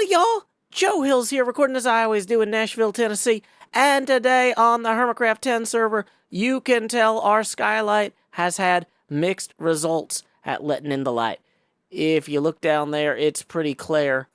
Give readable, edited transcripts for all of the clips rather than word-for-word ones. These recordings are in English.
Howdy, y'all! Joe Hills here, recording as I always do in Nashville, Tennessee. And today on the HermitCraft 10 server, you can tell our skylight has had mixed results at letting in the light. If you look down there, it's pretty clear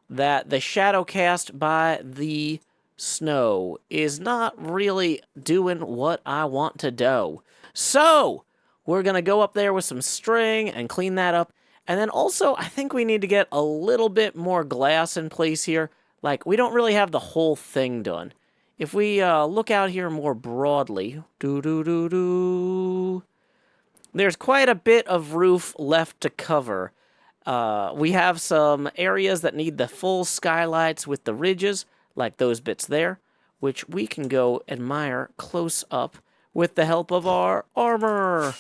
that the shadow cast by the snow is not really doing what I want to do. So, we're going to go up there with some string and clean that up. And then also, I think we need to get a little bit more glass in place here. Like, we don't really have the whole thing done. If we look out here more broadly, there's quite a bit of roof left to cover. We have some areas that need the full skylights with the ridges, like those bits there, which we can go admire close up with the help of our armor.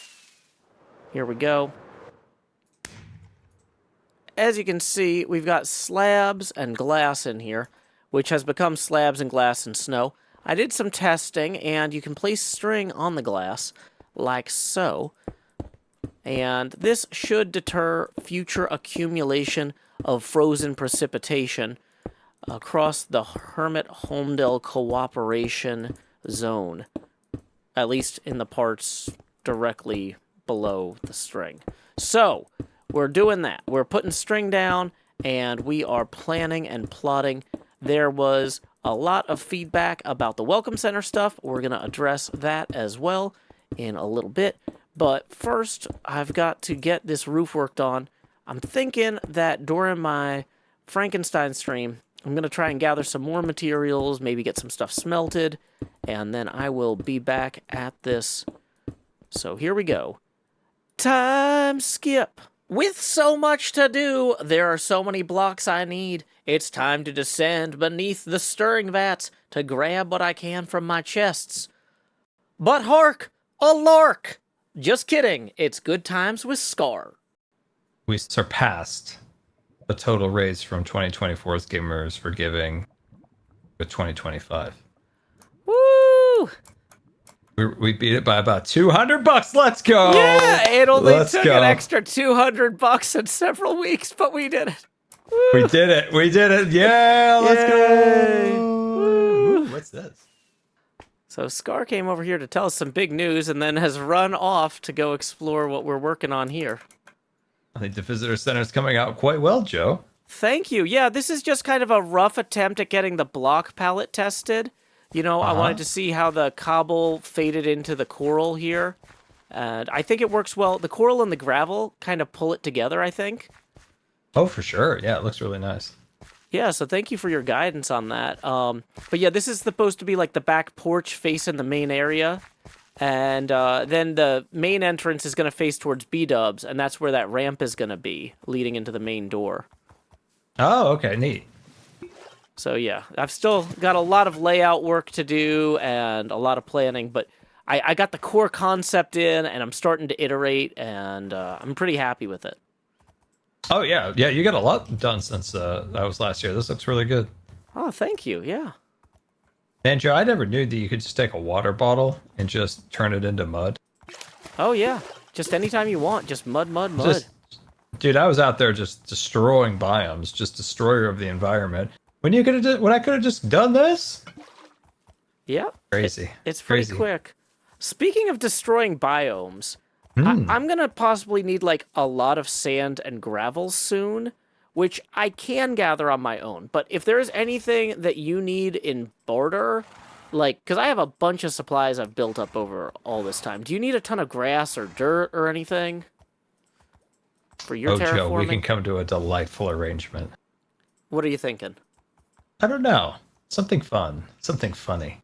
Here we go. As you can see, we've got slabs and glass in here, which has become slabs and glass and snow. I did some testing, and you can place string on the glass, like so. And this should deter future accumulation of frozen precipitation across the Hermit Holmdel cooperation zone, at least in the parts directly below the string. So, we're doing that. We're putting string down, and we are planning and plotting. There was a lot of feedback about the Welcome Center stuff. We're going to address that as well in a little bit. But first, I've got to get this roof worked on. I'm thinking that during my Frankenstein stream, I'm going to try and gather some more materials, maybe get some stuff smelted, and then I will be back at this. So here we go. Time skip. With so much to do, there are so many blocks I need. It's time to descend beneath the stirring vats to grab what I can from my chests. But hark! A lark! Just kidding, it's good times with Scar. We surpassed the total raise from 2024's Gamers for Giving with 2025. Woo! We beat it by about $200. Let's go! Yeah, it only took go. an extra $200 in several weeks, but we did it. Woo! We did it. We did it. Yeah, let's Yay! go. Woo! Ooh, what's this? So Scar came over here to tell us some big news and then has run off to go explore what we're working on here. I think the visitor center is coming out quite well, Joe. Thank you. Yeah, this is just kind of a rough attempt at getting the block palette tested. You know, I wanted to see how the cobble faded into the coral here. And I think it works well. The coral and the gravel kind of pull it together, I think. Oh, for sure. Yeah, it looks really nice. Yeah, so thank you for your guidance on that. But yeah, this is supposed to be like the back porch facing the main area. And then the main entrance is going to face towards B-dubs, and that's where that ramp is going to be, leading into the main door. Oh, okay, neat. So yeah, I've still got a lot of layout work to do and a lot of planning, but I got the core concept in, and I'm starting to iterate, and I'm pretty happy with it. Oh, yeah. Yeah, you got a lot done since that was last year. This looks really good. Oh, thank you. Yeah. Man, Joe, I never knew that you could just take a water bottle and just turn it into mud. Oh, yeah. Just anytime you want. Just mud, mud, mud. Dude, I was out there just destroying biomes, just destroyer of the environment. When I could have just done this? Yeah. Crazy. It's pretty quick. Speaking of destroying biomes, I'm going to possibly need like a lot of sand and gravel soon, which I can gather on my own. But if there's anything that you need in barter, like, because I have a bunch of supplies I've built up over all this time. Do you need a ton of grass or dirt or anything for your terraforming? Joe, we can come to a delightful arrangement. What are you thinking? I don't know. Something fun. Something funny.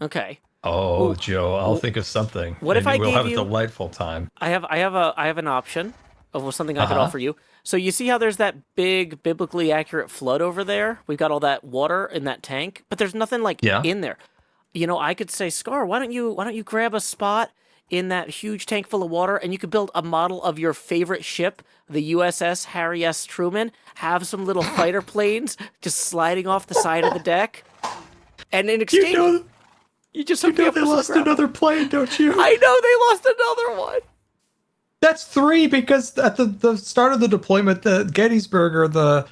Okay. Oh, ooh, Joe, I'll think of something. What if I we'll gave have you... a delightful time. I have an option of something I could offer you. So you see how there's that big biblically accurate flood over there? We've got all that water in that tank, but there's nothing like in there. You know, I could say, Scar, why don't you grab a spot in that huge tank full of water, and you could build a model of your favorite ship, the USS Harry S. Truman, have some little fighter planes just sliding off the side of the deck, and in exchange, you just hook me up they with lost another plane, don't you? I know they lost another one. That's 3 because at the start of the deployment, the Gettysburg or the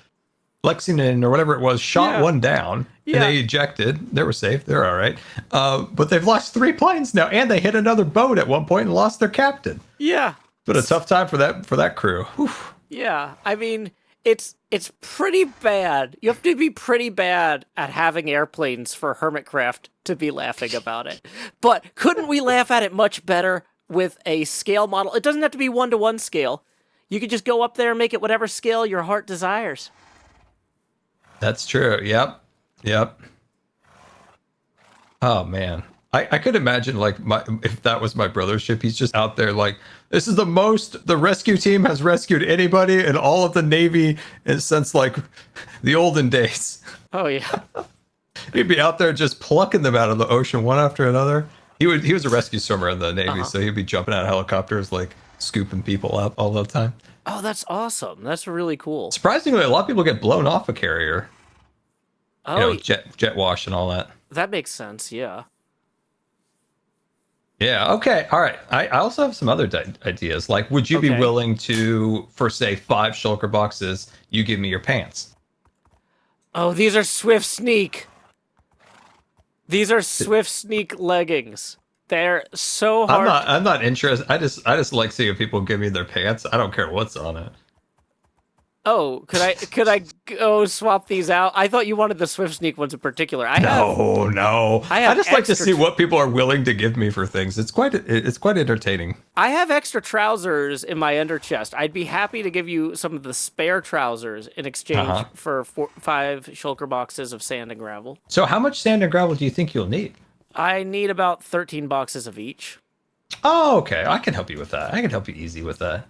Lexington or whatever it was shot Yeah. one down, Yeah. and they ejected. They were safe. They're all right. But they've lost 3 planes now, and they hit another boat at one point and lost their captain. Yeah. But a tough time for that crew. Whew. Yeah. I mean, it's pretty bad. You have to be pretty bad at having airplanes for HermitCraft to be laughing about it. But couldn't we laugh at it much better with a scale model? It doesn't have to be 1-to-1 scale. You could just go up there and make it whatever scale your heart desires. That's true. Yep. Oh man, I could imagine like if that was my brother's ship. He's just out there like, this is the most the rescue team has rescued anybody in all of the Navy since like the olden days. Oh yeah. He'd be out there just plucking them out of the ocean one after another. He was a rescue swimmer in the Navy, so he'd be jumping out of helicopters like scooping people up all the time. Oh, that's awesome. That's really cool. Surprisingly, a lot of people get blown off a carrier. Oh, Jet wash and all that. that makes sense. Yeah. Yeah. Okay. All right. I also have some other ideas. Like, would you be Okay. willing to, for say 5 shulker boxes, you give me your pants? Oh, these are Swift Sneak. These are Swift Sneak leggings. They're so hard. I'm not interested. I just like seeing people give me their pants. I don't care what's on it. Oh, could I go swap these out? I thought you wanted the Swift Sneak ones in particular. No. I have just like to extra see what people are willing to give me for things. It's quite entertaining. I have extra trousers in my under chest. I'd be happy to give you some of the spare trousers in exchange for 5 shulker boxes of sand and gravel. So how much sand and gravel do you think you'll need? I need about 13 boxes of each. Oh, okay. I can help you with that. I can help you easy with that.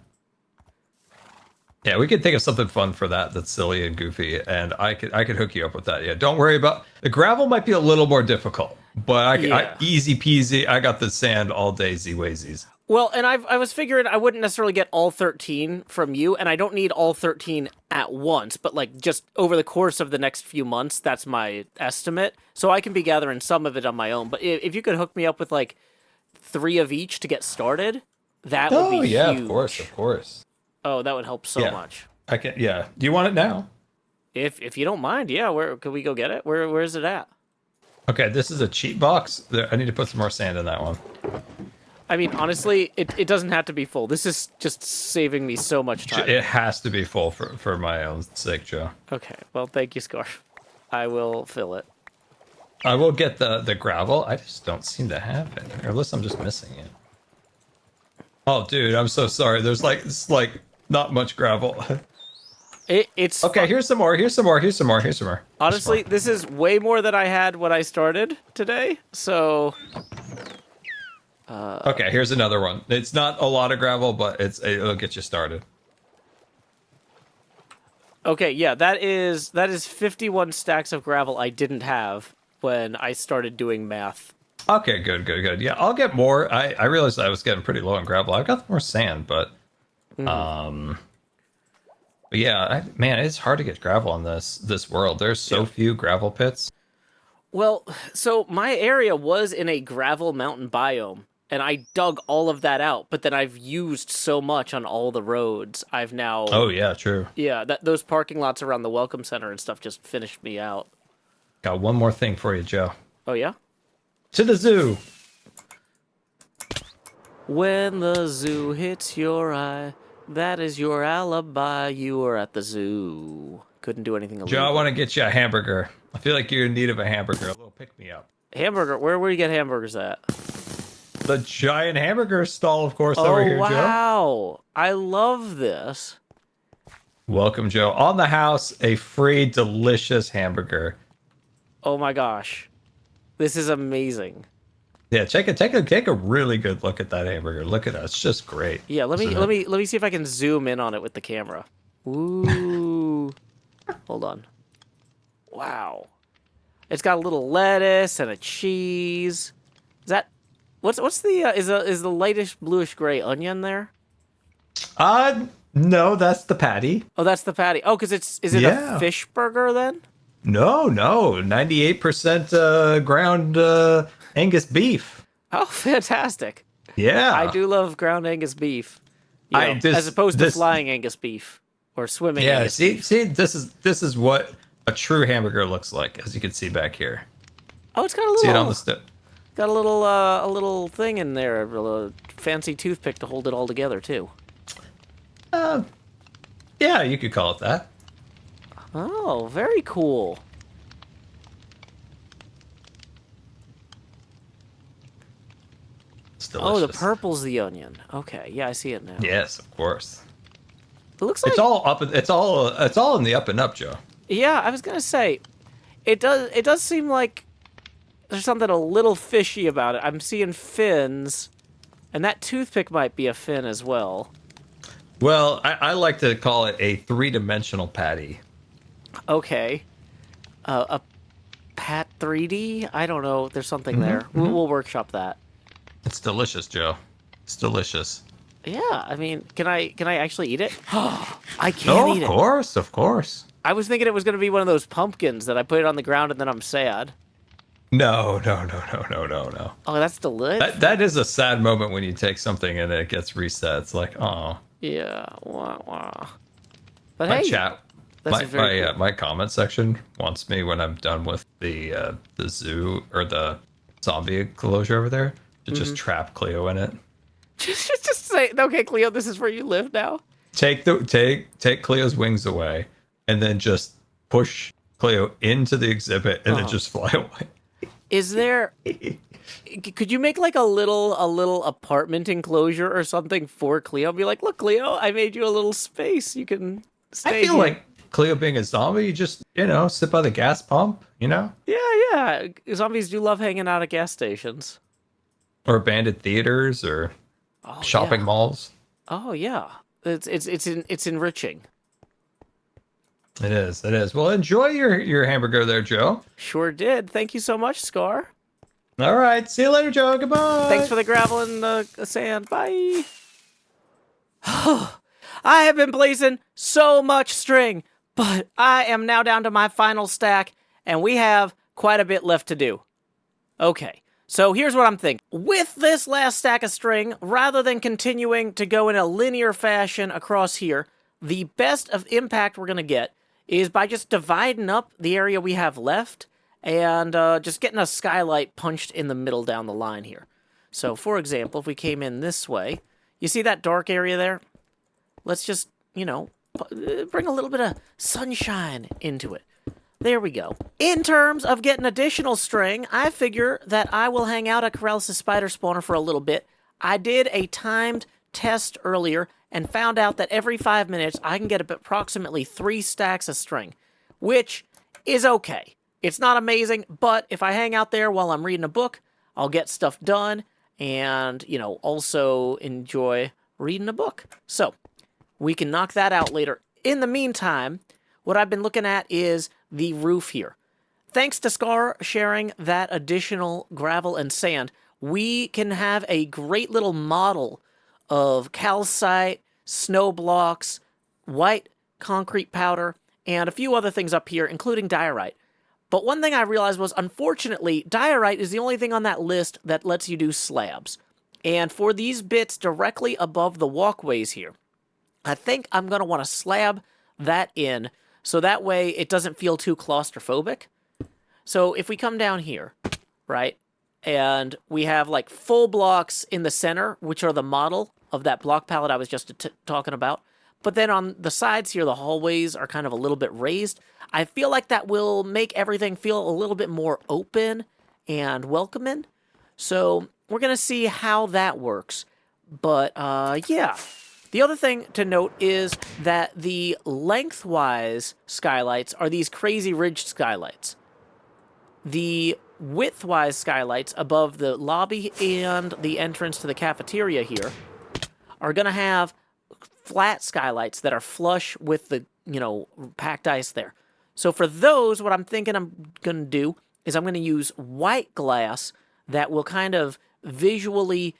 Yeah, we could think of something fun for that that's silly and goofy, and I could hook you up with that. Yeah, don't worry about the gravel. Might be a little more difficult, but I easy peasy. I got the sand all day, z-wazies. Well, and I was figuring I wouldn't necessarily get all 13 from you, and I don't need all 13 at once, but like just over the course of the next few months, that's my estimate. So I can be gathering some of it on my own. But if you could hook me up with like 3 of each to get started, that would be yeah, huge. of course. Oh, that would help so much. I can. Yeah. Do you want it now? If you don't mind, yeah. Where could we go get it? Where is it at? Okay, this is a cheap box. I need to put some more sand in that one. I mean, honestly, it doesn't have to be full. This is just saving me so much time. It has to be full for my own sake, Joe. Okay. Well, thank you, Scarf. I will fill it. I will get the gravel. I just don't seem to have it, or unless I'm just missing it. Oh, dude, I'm so sorry. There's like not much gravel. It's okay. fun. Here's some more. Honestly, this is way more than I had when I started today. So. Okay, here's another one. It's not a lot of gravel, but it'll get you started. Okay, yeah, that is 51 stacks of gravel I didn't have when I started doing math. Okay, good. Yeah, I'll get more. I realized I was getting pretty low on gravel. I've got more sand, but but yeah, man, it's hard to get gravel on this world. There's so few gravel pits. Well, so my area was in a gravel mountain biome, and I dug all of that out, but then I've used so much on all the roads. I've now... Oh, yeah, true. Yeah, those parking lots around the Welcome Center and stuff just finished me out. Got one more thing for you, Joe. Oh, yeah? To the zoo! When the zoo hits your eye, that is your alibi. You were at the zoo. Couldn't do anything illegal. Joe, I want to get you a hamburger. I feel like you're in need of a hamburger. A little pick-me-up. Hamburger? Where do you get hamburgers at? The giant hamburger stall, of course, over here, Joe. Oh, wow. I love this. Welcome, Joe. On the house, a free, delicious hamburger. Oh, my gosh. This is amazing. Yeah, take a really good look at that hamburger. Look at that. It's just great. Yeah, let me see if I can zoom in on it with the camera. Ooh. Hold on. Wow. It's got a little lettuce and a cheese. Is that what's the is the lightish bluish gray onion there? No, that's the patty. Oh, that's the patty. Oh, cuz is it a fish burger then? No, 98% ground Angus beef. Oh, fantastic. Yeah. I do love ground Angus beef. You know, as opposed to flying Angus beef. Or swimming. I Yeah, guess. see, this is what a true hamburger looks like, as you can see back here. Oh, it's got a See it on little, the step. got a little thing in there, a little fancy toothpick to hold it all together too. Uh, yeah, you could call it that. Oh, very cool. It's Oh, the delicious. purple's the onion. Okay, yeah, I see it now. Yes, of course. It looks like It's all up. It's all in the up and up, Joe. yeah. I was gonna say it does. It does seem like there's something a little fishy about it. I'm seeing fins, and that toothpick might be a fin as well. Well, I like to call it a three-dimensional patty. Okay, a Pat 3D. I don't know. There's something there. We'll workshop that. It's delicious, Joe. It's delicious. Yeah, I mean, can I actually eat it? I can't Oh, eat of it. course, of course. I was thinking it was gonna be one of those pumpkins that I put it on the ground and then I'm sad. No, no, no, no, no, no, no. Oh, that's delicious. That is a sad moment when you take something and it gets reset. It's like, oh, Yeah, wah, wah. But my hey, chat, that's my very cool. my comment section wants me when I'm done with the zoo or the zombie enclosure over there to just trap Cleo in it. just say, okay, Cleo, this is where you live now. Take Cleo's wings away, and then just push Cleo into the exhibit, and then just fly away. Is there? Could you make like a little apartment enclosure or something for Cleo? Be like, look, Cleo, I made you a little space. You can stay. I feel here." like Cleo being a zombie, you just sit by the gas pump, yeah. Zombies do love hanging out at gas stations. or abandoned theaters or Oh, shopping yeah. malls. Oh yeah, it's enriching. It is. It is. Well, enjoy your hamburger there, Joe. Sure did. Thank you so much, Scar. All right. See you later, Joe. Goodbye. Thanks for the gravel and the sand. Bye. I have been placing so much string, but I am now down to my final stack, and we have quite a bit left to do. Okay, so here's what I'm thinking. With this last stack of string, rather than continuing to go in a linear fashion across here, the best of impact we're going to get is by just dividing up the area we have left and just getting a skylight punched in the middle down the line here. So, for example, if we came in this way, you see that dark area there? Let's just, bring a little bit of sunshine into it. There we go. In terms of getting additional string, I figure that I will hang out at Corellis' spider spawner for a little bit. I did a timed test earlier and found out that every 5 minutes I can get approximately 3 stacks of string, which is okay. It's not amazing, but if I hang out there while I'm reading a book, I'll get stuff done and, also enjoy reading a book. So, we can knock that out later. In the meantime, what I've been looking at is the roof here. Thanks to Scar sharing that additional gravel and sand, we can have a great little model of calcite, snow blocks, white concrete powder, and a few other things up here, including diorite. But one thing I realized was, unfortunately, diorite is the only thing on that list that lets you do slabs. And for these bits directly above the walkways here, I think I'm going to want to slab that in so that way it doesn't feel too claustrophobic. So if we come down here, right, and we have like full blocks in the center, which are the model of that block palette I was just talking about, but then on the sides here, the hallways are kind of a little bit raised. I feel like that will make everything feel a little bit more open and welcoming. So we're going to see how that works. But yeah. The other thing to note is that the lengthwise skylights are these crazy ridged skylights. The widthwise skylights above the lobby and the entrance to the cafeteria here are going to have flat skylights that are flush with the, packed ice there. So for those, what I'm thinking I'm going to do is I'm going to use white glass that will kind of visually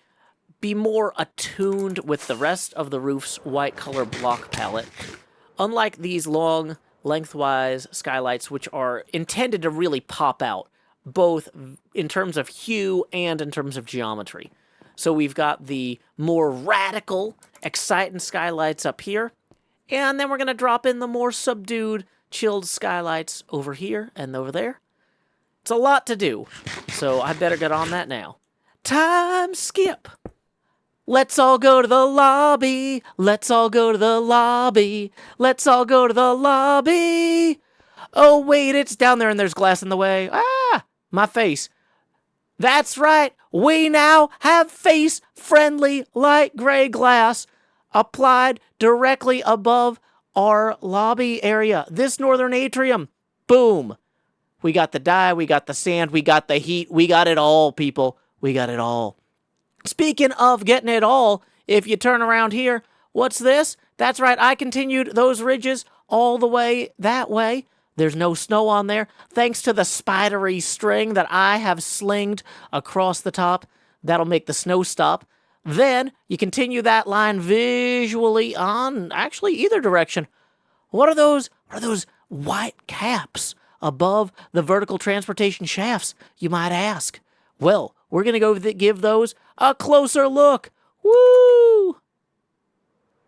be more attuned with the rest of the roof's white color block palette. Unlike these long, lengthwise skylights, which are intended to really pop out, both in terms of hue and in terms of geometry. So we've got the more radical, exciting skylights up here, And then we're going to drop in the more subdued, chilled skylights over here and over there. It's a lot to do, so I better get on that now. Time skip. Let's all go to the lobby. Let's all go to the lobby. Let's all go to the lobby. Oh, wait, it's down there and there's glass in the way. Ah, my face. That's right. We now have face-friendly light gray glass applied directly above our lobby area. This northern atrium. Boom. We got the dye, we got the sand, we got the heat. We got it all, people. We got it all. Speaking of getting it all, if you turn around here, what's this? That's right, I continued those ridges all the way that way. There's no snow on there, thanks to the spidery string that I have slinged across the top. That'll make the snow stop. Then you continue that line visually on, actually, either direction. What are those? What are those white caps above the vertical transportation shafts, you might ask? Well, we're going to go give those a closer look. Woo!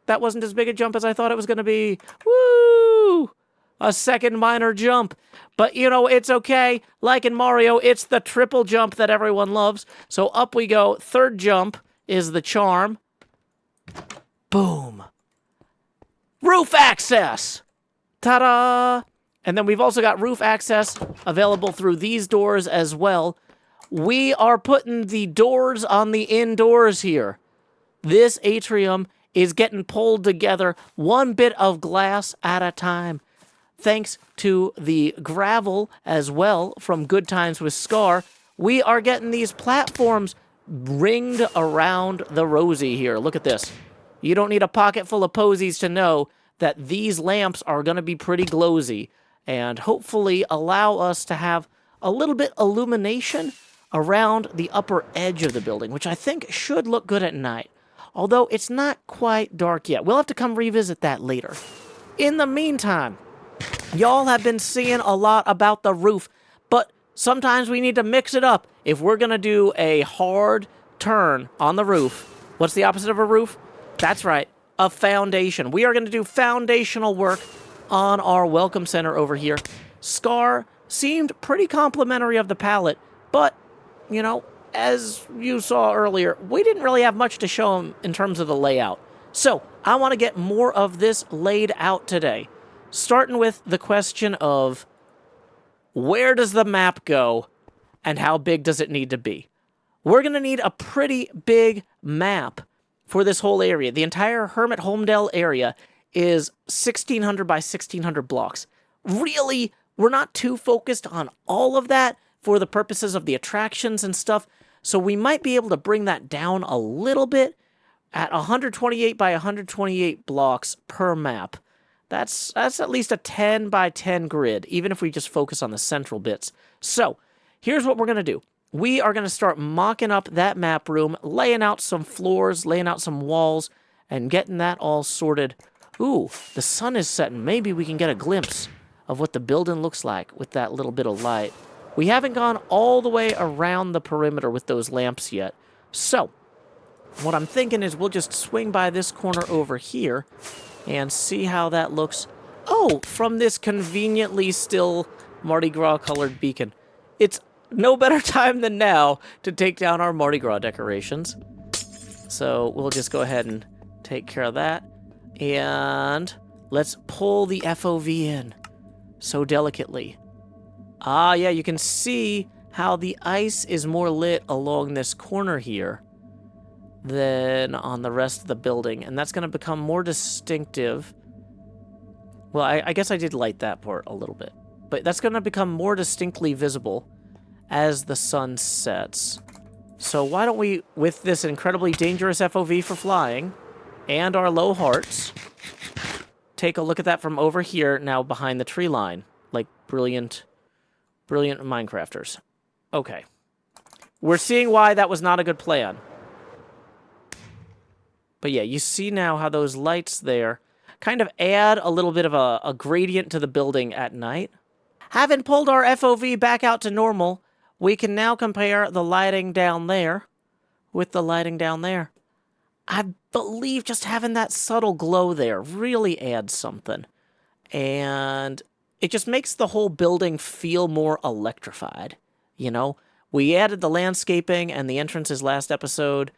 That wasn't as big a jump as I thought it was going to be. Woo! A second minor jump. But, you know, it's okay. Like in Mario, it's the triple jump that everyone loves. So up we go. Third jump is the charm. Boom. Roof access! Ta-da! And then we've also got roof access available through these doors as well. We are putting the doors on the indoors here. This atrium is getting pulled together one bit of glass at a time. Thanks to the gravel as well from Good Times with Scar, we are getting these platforms ringed around the Rosie here. Look at this. You don't need a pocket full of posies to know that these lamps are going to be pretty glowsy and hopefully allow us to have a little bit illumination around the upper edge of the building, which I think should look good at night, although it's not quite dark yet. We'll have to come revisit that later. In the meantime, y'all have been seeing a lot about the roof, but sometimes we need to mix it up. If we're going to do a hard turn on the roof, what's the opposite of a roof? That's right, a foundation. We are going to do foundational work on our welcome center over here. Scar seemed pretty complimentary of the palette, but, you know, as you saw earlier, we didn't really have much to show him in terms of the layout. So, I want to get more of this laid out today. Starting with the question of, where does the map go and how big does it need to be? We're going to need a pretty big map for this whole area. The entire Hermit Holmdel area is 1,600 by 1,600 blocks. Really, we're not too focused on all of that for the purposes of the attractions and stuff, so we might be able to bring that down a little bit at 128 by 128 blocks per map. That's at least a 10 by 10 grid, even if we just focus on the central bits. So, here's what we're going to do. We are going to start mocking up that map room, laying out some floors, laying out some walls, and getting that all sorted. Ooh, the sun is setting. Maybe we can get a glimpse of what the building looks like with that little bit of light. We haven't gone all the way around the perimeter with those lamps yet. So, what I'm thinking is we'll just swing by this corner over here and see how that looks. Oh, from this conveniently still Mardi Gras colored beacon. It's no better time than now to take down our Mardi Gras decorations. So we'll just go ahead and take care of that. And let's pull the FOV in so delicately. Ah, yeah, you can see how the ice is more lit along this corner here than on the rest of the building, and that's going to become more distinctive. Well, I guess I did light that part a little bit, but that's going to become more distinctly visible as the sun sets. So why don't we, with this incredibly dangerous FOV for flying and our low hearts, take a look at that from over here now behind the tree line, like brilliant Minecrafters. Okay. We're seeing why that was not a good plan. But yeah, you see now how those lights there kind of add a little bit of a gradient to the building at night. Having pulled our FOV back out to normal, we can now compare the lighting down there with the lighting down there. I believe just having that subtle glow there really adds something. And it just makes the whole building feel more electrified, you know? We added the landscaping and the entrances last episode.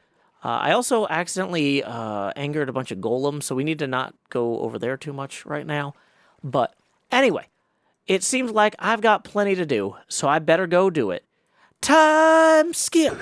I also accidentally angered a bunch of golems, so we need to not go over there too much right now. But anyway, it seems like I've got plenty to do, so I better go do it. Time skip!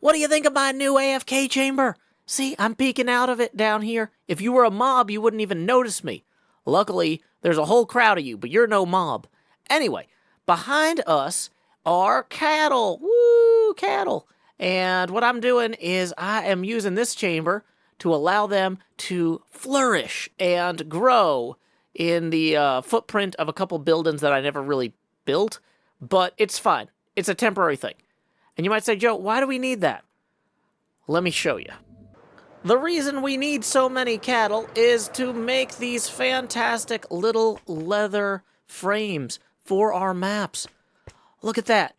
What do you think of my new AFK chamber? See, I'm peeking out of it down here. If you were a mob, you wouldn't even notice me. Luckily, there's a whole crowd of you, but you're no mob. Anyway, behind us are cattle. Woo, cattle. And what I'm doing is I am using this chamber to allow them to flourish and grow in the footprint of a couple buildings that I never really built. But it's fine. It's a temporary thing. And you might say, Joe, why do we need that? Let me show you. The reason we need so many cattle is to make these fantastic little leather frames for our maps. Look at that.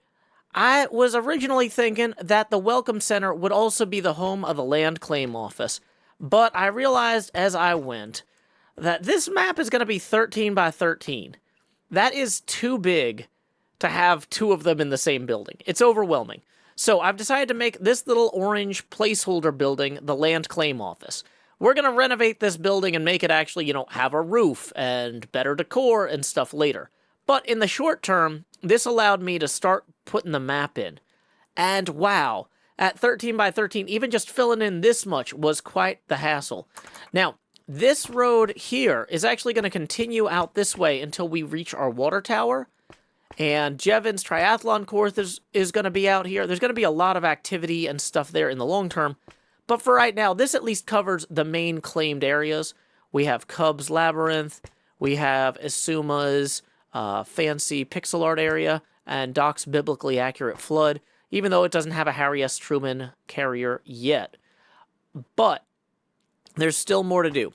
I was originally thinking that the Welcome Center would also be the home of the Land Claim Office, but I realized as I went that this map is going to be 13 by 13. That is too big to have two of them in the same building. It's overwhelming. So I've decided to make this little orange placeholder building the Land Claim Office. We're going to renovate this building and make it actually, you know, have a roof and better decor and stuff later. But in the short term, this allowed me to start putting the map in. And wow, at 13 by 13, even just filling in this much was quite the hassle. Now, this road here is actually going to continue out this way until we reach our water tower. And Jevon's triathlon course is going to be out here. There's going to be a lot of activity and stuff there in the long term. But for right now, this at least covers the main claimed areas. We have Cub's Labyrinth. We have Isuma's fancy pixel art area. And Doc's biblically accurate flood. Even though it doesn't have a Harry S. Truman carrier yet. But there's still more to do.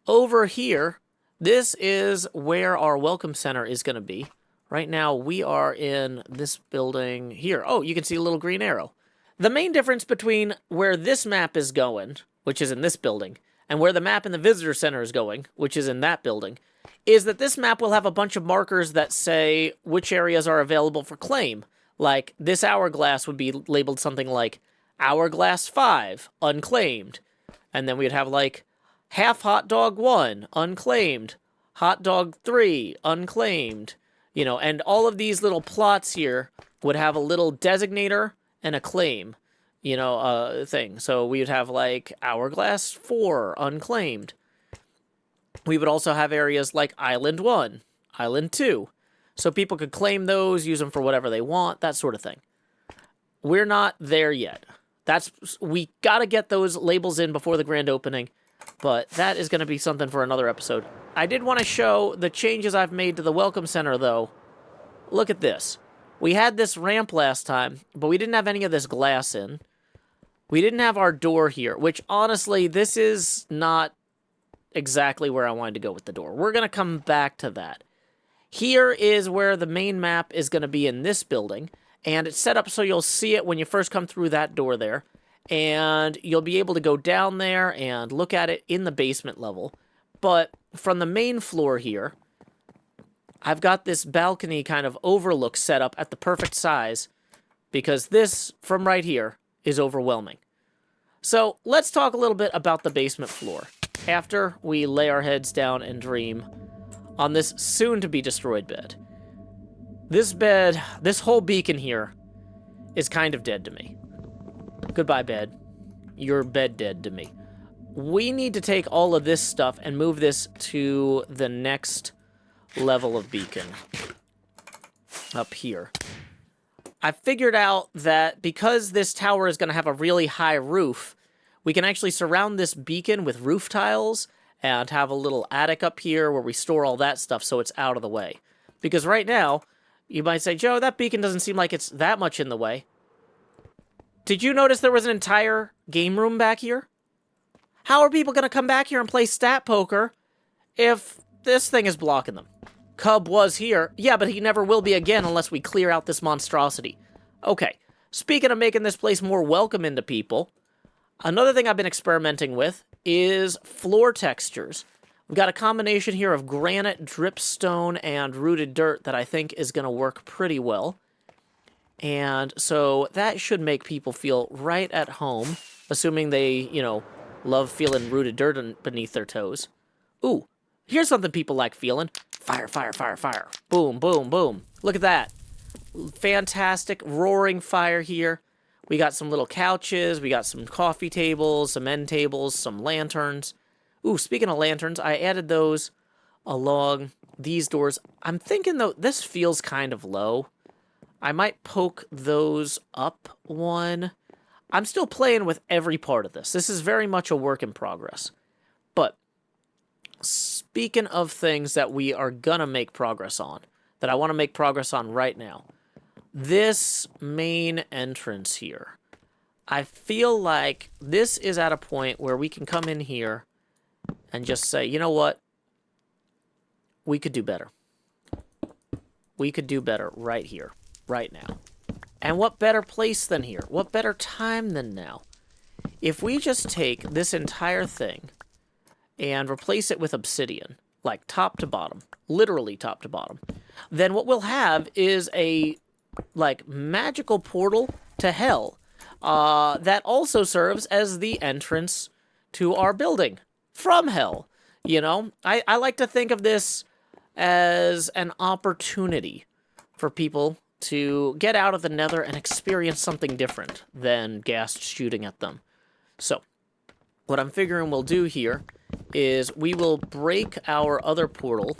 Over here, this is where our Welcome Center is going to be. Right now, we are in this building here. Oh, you can see a little green arrow. The main difference between where this map is going, which is in this building, and where the map in the Visitor Center is going, which is in that building, is that this map will have a bunch of markers that say which areas are available for claim. Like, this hourglass would be labeled something like Hourglass 5, unclaimed. And then we'd have, like, Half Hot Dog 1, unclaimed. Hot Dog 3, unclaimed. You know, and all of these little plots here would have a little designator and a claim, you know, thing. So we would have, like, Hourglass 4, unclaimed. We would also have areas like Island 1, Island 2. So people could claim those, use them for whatever they want, that sort of thing. We're not there yet. We got to get those labels in before the grand opening, but that is going to be something for another episode. I did want to show the changes I've made to the Welcome Center, though. Look at this. We had this ramp last time, but we didn't have any of this glass in. We didn't have our door here, which, honestly, this is not exactly where I wanted to go with the door. We're going to come back to that. Here is where the main map is going to be in this building, and it's set up so you'll see it when you first come through that door there, and you'll be able to go down there and look at it in the basement level. But from the main floor here, I've got this balcony kind of overlook set up at the perfect size, because this, from right here, is overwhelming. So let's talk a little bit about the basement floor, after we lay our heads down and dream on this soon-to-be-destroyed bed. This whole beacon here is kind of dead to me. Goodbye, bed. You're bed dead to me. We need to take all of this stuff and move this to the next level of beacon. Up here. I figured out that because this tower is going to have a really high roof, we can actually surround this beacon with roof tiles and have a little attic up here where we store all that stuff so it's out of the way. Because right now, you might say, Joe, that beacon doesn't seem like it's that much in the way. Did you notice there was an entire game room back here? How are people going to come back here and play stat poker if this thing is blocking them? Cub was here. Yeah, but he never will be again unless we clear out this monstrosity. Okay, Speaking of making this place more welcoming to people, another thing I've been experimenting with is floor textures. We've got a combination here of granite, dripstone, and rooted dirt that I think is going to work pretty well. And so that should make people feel right at home, assuming they, you know, love feeling rooted dirt beneath their toes. Ooh, here's something people like feeling. Fire, fire, fire, fire. Boom, boom, boom. Look at that. Fantastic roaring fire here. We got some little couches, we got some coffee tables, some end tables, some lanterns. Ooh, speaking of lanterns, I added those along these doors. I'm thinking, though, this feels kind of low. I might poke those up one. I'm still playing with every part of this. This is very much a work in progress. But speaking of things that we are gonna make progress on, that I want to make progress on right now, this main entrance here, I feel like this is at a point where we can come in here and just say, you know what? We could do better. We could do better right here, right now. And what better place than here? What better time than now? If we just take this entire thing and replace it with obsidian, like top to bottom, literally top to bottom, then what we'll have is a, like, magical portal to hell that also serves as the entrance to our building from hell. You know, I like to think of this as an opportunity for people to get out of the nether and experience something different than gas shooting at them. So, what I'm figuring we'll do here is we will break our other portal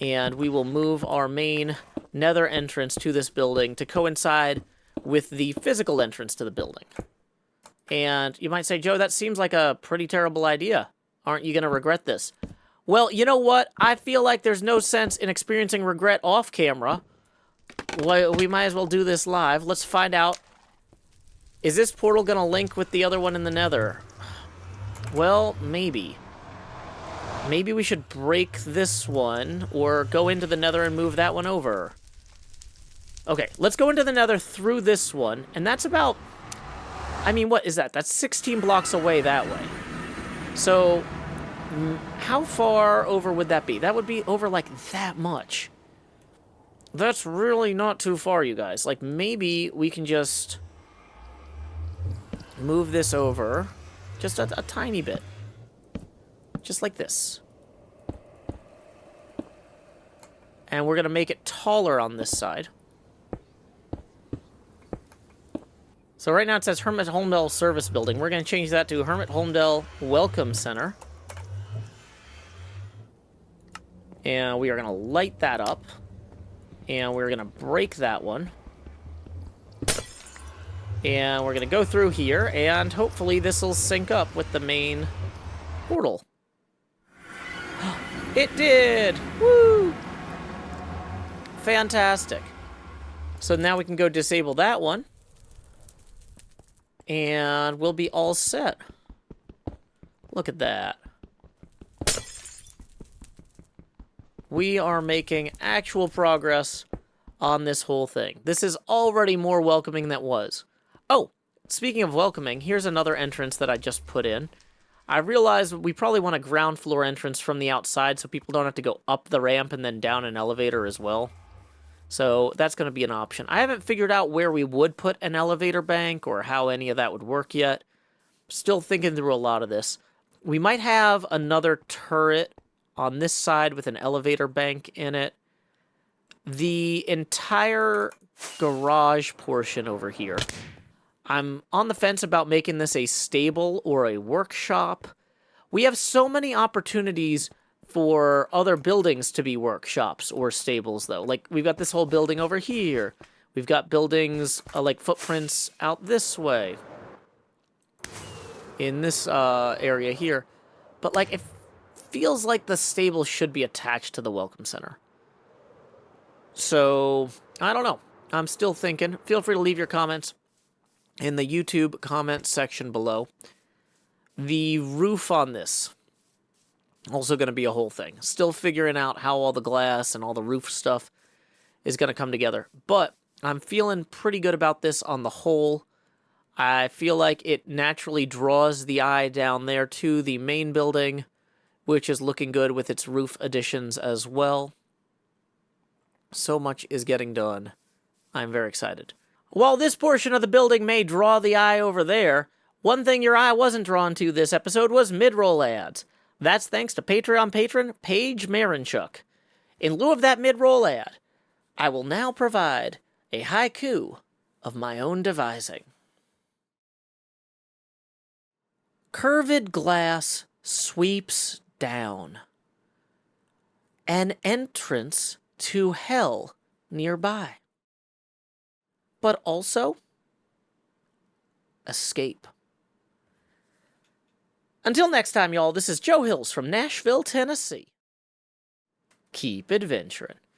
and we will move our main nether entrance to this building to coincide with the physical entrance to the building. And you might say, Joe, that seems like a pretty terrible idea. Aren't you going to regret this? Well, you know what? I feel like there's no sense in experiencing regret off camera. We might as well do this live. Let's find out. Is this portal going to link with the other one in the nether? Well, maybe. Maybe we should break this one or go into the nether and move that one over. Okay, let's go into the nether through this one. And that's about... I mean, what is that? That's 16 blocks away that way. So, how far over would that be? That would be over, like, that much. That's really not too far, you guys. Like, maybe we can just move this over just a tiny bit. Just like this. And we're going to make it taller on this side. So right now it says Hermit Holmdel Service Building. We're going to change that to Hermit Holmdel Welcome Center. And we are going to light that up. And we're going to break that one. And we're going to go through here, and hopefully this will sync up with the main portal. It did! Woo! Fantastic. So now we can go disable that one. And we'll be all set. Look at that. We are making actual progress on this whole thing. This is already more welcoming than it was. Oh, speaking of welcoming, here's another entrance that I just put in. I realized we probably want a ground floor entrance from the outside so people don't have to go up the ramp and then down an elevator as well. So that's going to be an option. I haven't figured out where we would put an elevator bank or how any of that would work yet. Still thinking through a lot of this. We might have another turret on this side with an elevator bank in it. The entire garage portion over here, I'm on the fence about making this a stable or a workshop. We have so many opportunities for other buildings to be workshops or stables, though. Like, we've got this whole building over here. We've got buildings, like footprints out this way. In this area here. But, like, it feels like the stable should be attached to the Welcome Center. So, I don't know. I'm still thinking. Feel free to leave your comments in the YouTube comment section below. The roof on this, also going to be a whole thing. Still figuring out how all the glass and all the roof stuff is going to come together. But I'm feeling pretty good about this on the whole. I feel like it naturally draws the eye down there to the main building, which is looking good with its roof additions as well. So much is getting done. I'm very excited. While this portion of the building may draw the eye over there, one thing your eye wasn't drawn to this episode was mid-roll ads. That's thanks to Patreon patron Paige Marinchuk. In lieu of that mid-roll ad, I will now provide a haiku of my own devising. Curved glass sweeps down. An entrance to hell nearby. But also escape. Until next time, y'all, this is Joe Hills from Nashville, Tennessee. Keep adventuring.